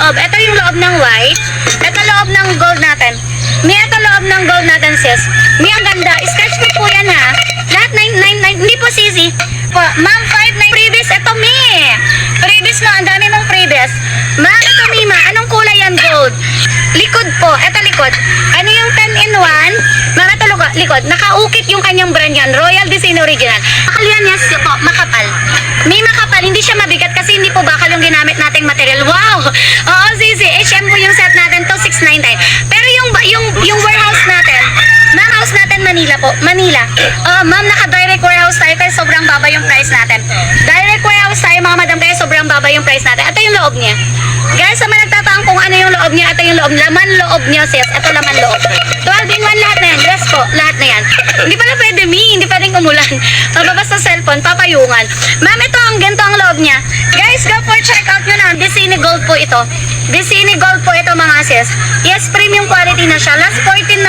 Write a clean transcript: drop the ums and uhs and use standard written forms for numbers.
loob. Ito yung loob ng white. Ito loob ng gold natin. May ito loob ng gold natin, sis. May ang ganda. Sketch ko po yan, ha. Lahat 999. Hindi po sisi. Ma'am, 59 previous. Ito, may. Previous mo. Ang dami mong previous. Ma'am, ito, Mima. Anong kulay yan? Gold. Likod po. Ito, likod. Ano yung 10 in 1? Ma'am, ito, likod. Nakaukit yung kanyang brand yan. Royal Design Original. Makal yan, yes po. Makapal. May makapal. Hindi siya mabigat kasi hindi po bakal yung ginamit nating material. Wow! Oo, sisi. HM po yung set natin to 699. Pero yung warehouse natin, ma'am, house natin Manila po. Manila. Ma'am, naka-direct warehouse tayo kaya sobrang baba yung price natin. Direct warehouse tayo mga madam kaya sobrang baba yung price natin. Ito yung loob niya. Guys, sa mga nagtataang kung ano yung loob niya, ito yung loob. Laman loob niya, sis. Ito laman loob. 12 in 1 lahat na yan. Yes po, lahat na yan. Hindi pala pwede, hindi pwedeng umulan. Mababas sa cellphone, papayungan. Ma'am, ito ang ganito ang loob niya. Guys, go for check out nyo na. Disney Gold po ito. Disney Gold po ito mga sis. Yes, premium quality na siya. Last 14 na